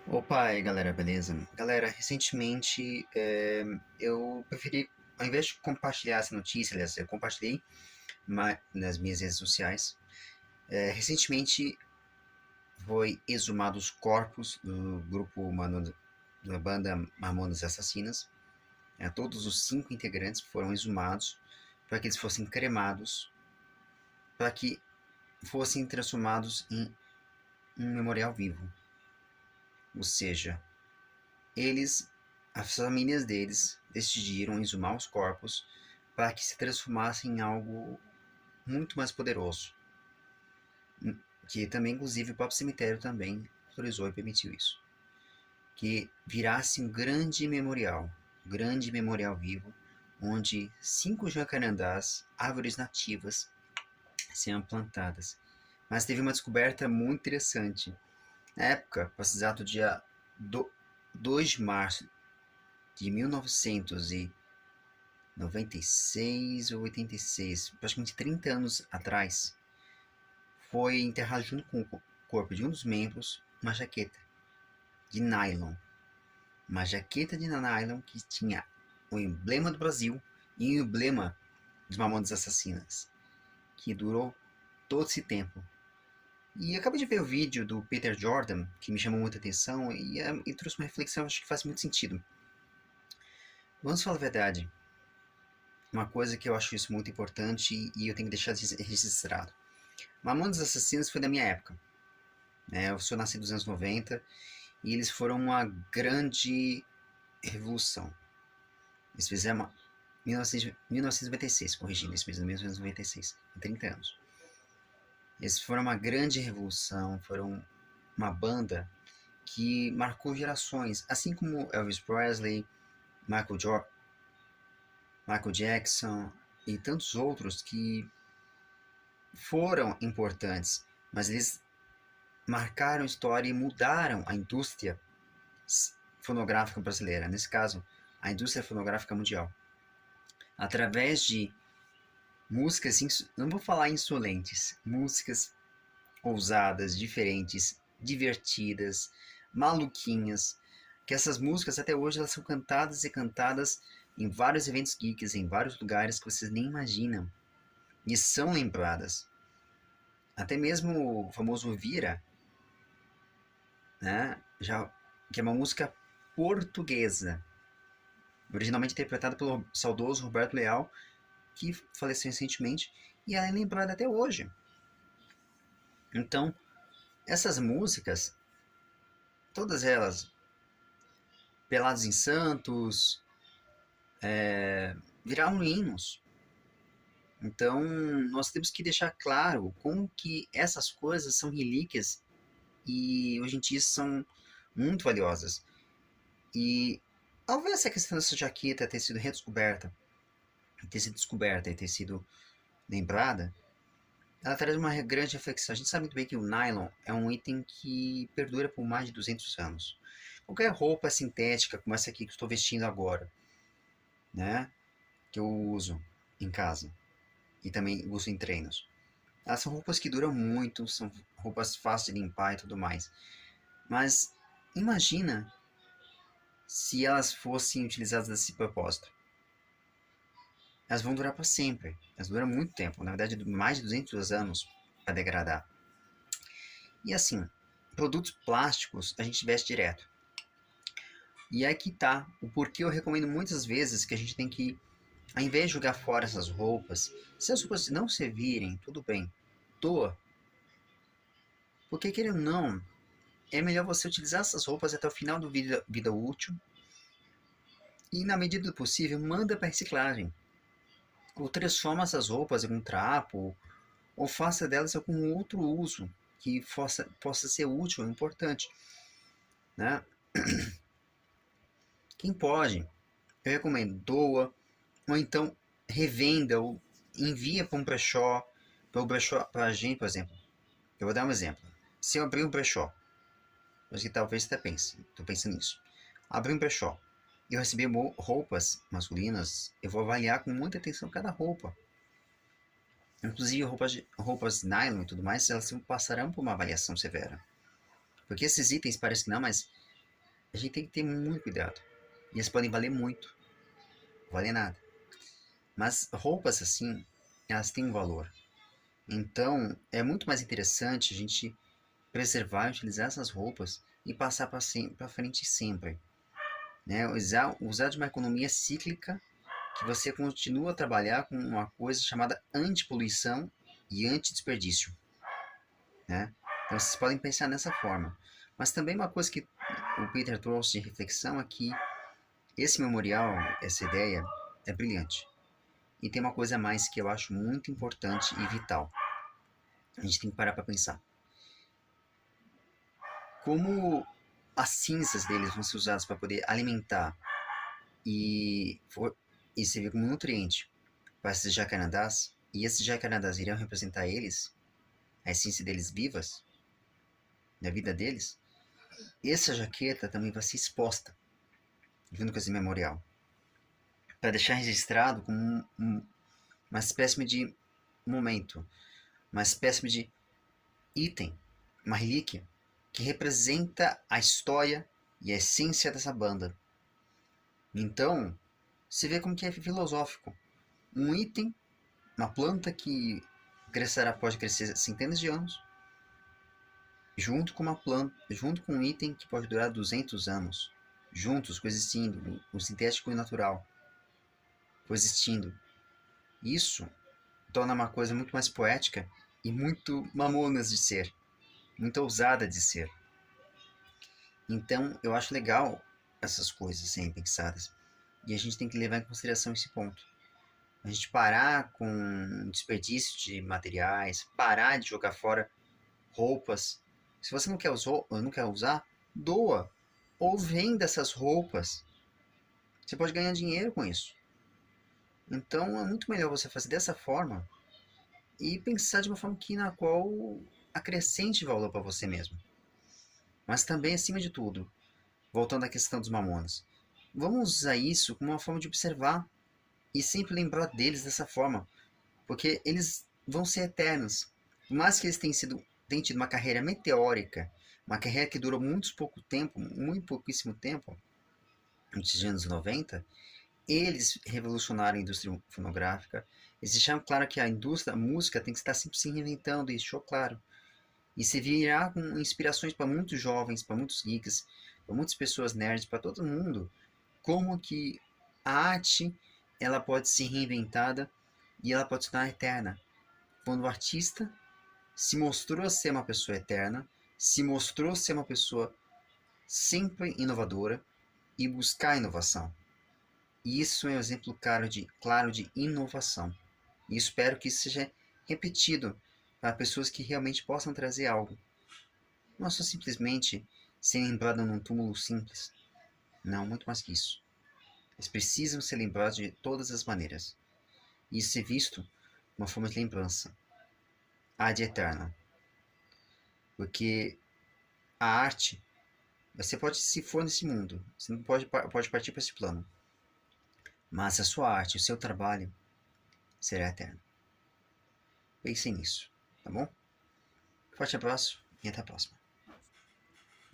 Opa, aí galera, beleza? Galera, recentemente eu preferi, ao invés de compartilhar essa notícia, aliás, eu compartilhei nas minhas redes sociais. Recentemente foi exumado os corpos do da banda Mamonas Assassinas. Todos os 5 integrantes foram exumados para que eles fossem cremados, para que fossem transformados em um memorial vivo. Ou seja, Eles, as famílias deles, decidiram exumar os corpos para que se transformassem em algo muito mais poderoso. Que também, inclusive, o próprio cemitério também autorizou e permitiu isso. Que virasse um grande memorial vivo, onde 5 jacarandás, árvores nativas, seriam plantadas. Mas teve uma descoberta muito interessante. Na época, para exato dia 2 de março de 1996 ou 86, praticamente 30 anos atrás, foi enterrado junto com o corpo de um dos membros uma jaqueta de nylon. Uma jaqueta de nylon que tinha o emblema do Brasil e o emblema dos Mamonas Assassinas, que durou todo esse tempo. E acabei de ver o vídeo do Peter Jordan, que me chamou muita atenção e trouxe uma reflexão que acho que faz muito sentido. Vamos falar a verdade, uma coisa que eu acho isso muito importante e eu tenho que deixar registrado. Mamonas Assassinos foi da minha época, né? Eu sou nascido nos anos 90 e eles foram uma grande revolução. Eles fizeram 1996, corrigindo, eles fizeram 1996, em 30 anos. Eles foram uma grande revolução, foram uma banda que marcou gerações, assim como Elvis Presley, Michael, jo Michael Jackson e tantos outros que foram importantes, mas eles marcaram história e mudaram a indústria fonográfica brasileira, nesse caso, a indústria fonográfica mundial, através de músicas, não vou falar insolentes, músicas ousadas, diferentes, divertidas, maluquinhas, que essas músicas até hoje elas são cantadas e cantadas em vários eventos geeks, em vários lugares que vocês nem imaginam, e são lembradas. Até mesmo o famoso Vira, né, que é uma música portuguesa, originalmente interpretada pelo saudoso Roberto Leal, que faleceu recentemente, e ela é lembrada até hoje. Então, essas músicas, todas elas, Pelados em Santos, viraram hinos. Então, nós temos que deixar claro como que essas coisas são relíquias e hoje em dia são muito valiosas. E ao ver essa questão dessa jaqueta ter sido descoberta e ter sido lembrada, ela traz uma grande reflexão. A gente sabe muito bem que o nylon é um item que perdura por mais de 200 anos. Qualquer roupa sintética, como essa aqui que eu estou vestindo agora, né, que eu uso em casa e também uso em treinos, elas são roupas que duram muito, são roupas fáceis de limpar e tudo mais. Mas imagina se elas fossem utilizadas desse propósito. Elas vão durar para sempre. Elas duram muito tempo, na verdade, mais de 200 anos para degradar. E assim, produtos plásticos a gente veste direto. E aqui tá o porquê eu recomendo muitas vezes que a gente tem que, ao invés de jogar fora essas roupas, se as roupas não servirem, tudo bem, doa. Porque querendo ou não, é melhor você utilizar essas roupas até o final do vida útil e, na medida do possível, manda para reciclagem. Ou transforma essas roupas em um trapo, ou faça delas algum outro uso que possa ser útil e importante. Né? Quem pode, eu recomendo, doa, ou então revenda, ou envia para um brechó, para a gente, por exemplo. Eu vou dar um exemplo. Se eu abrir um brechó, mas que talvez você até pense, estou pensando nisso. Abrir um brechó e eu receber roupas masculinas, eu vou avaliar com muita atenção cada roupa. Inclusive roupas nylon e tudo mais, elas passarão por uma avaliação severa. Porque esses itens parece que não, mas a gente tem que ter muito cuidado. E elas podem valer muito, não valer nada. Mas roupas assim, elas têm um valor. Então, é muito mais interessante a gente preservar e utilizar essas roupas e passar para frente sempre. Né? Usar de uma economia cíclica que você continua a trabalhar com uma coisa chamada antipoluição e antidesperdício. Né? Então, vocês podem pensar nessa forma. Mas também uma coisa que o Peter trouxe de reflexão é que esse memorial, essa ideia, é brilhante. E tem uma coisa a mais que eu acho muito importante e vital. A gente tem que parar para pensar. Como as cinzas deles vão ser usadas para poder alimentar e, e servir como nutriente para esses jacarandás, e esses jacarandás irão representar eles, a essência deles vivas, da vida deles, essa jaqueta também vai ser exposta junto com esse memorial, para deixar registrado como uma espécie de momento, uma espécie de item, uma relíquia, que representa a história e a essência dessa banda. Então, se vê como que é filosófico. Um item, uma planta que pode crescer centenas de anos, junto com uma planta, junto com um item que pode durar 200 anos, juntos, coexistindo, o sintético e o natural, coexistindo. Isso torna uma coisa muito mais poética e muito mamonas de ser, muito ousada de ser. Então, eu acho legal essas coisas serem pensadas. E a gente tem que levar em consideração esse ponto. A gente parar com desperdício de materiais, parar de jogar fora roupas. Se você não quer usar, doa ou venda essas roupas. Você pode ganhar dinheiro com isso. Então é muito melhor você fazer dessa forma e pensar de uma forma na qual acrescente valor para você mesmo. Mas também, acima de tudo, voltando à questão dos mamonas, vamos usar isso como uma forma de observar e sempre lembrar deles dessa forma, porque eles vão ser eternos. Por mais que eles tenham tido uma carreira meteórica, uma carreira que durou muito pouquíssimo tempo, nos anos 90, eles revolucionaram a indústria fonográfica. Eles deixaram claro que a indústria, a música, tem que estar sempre se reinventando, e deixou claro. E se virá com inspirações para muitos jovens, para muitos geeks, para muitas pessoas nerds, para todo mundo, como que a arte ela pode ser reinventada e ela pode se tornar eterna. Quando o artista se mostrou ser uma pessoa eterna, se mostrou ser uma pessoa sempre inovadora e buscar inovação. E isso é um exemplo claro de inovação. E espero que isso seja repetido para pessoas que realmente possam trazer algo. Não só simplesmente ser lembrado num túmulo simples. Não, muito mais que isso. Eles precisam ser lembrados de todas as maneiras. E ser visto uma forma de lembrança. Ad eterna. Porque a arte, você pode se for nesse mundo, você não pode partir para esse plano. Mas a sua arte, o seu trabalho, será eterno. Pense nisso, tá bom? Forte abraço e até a próxima.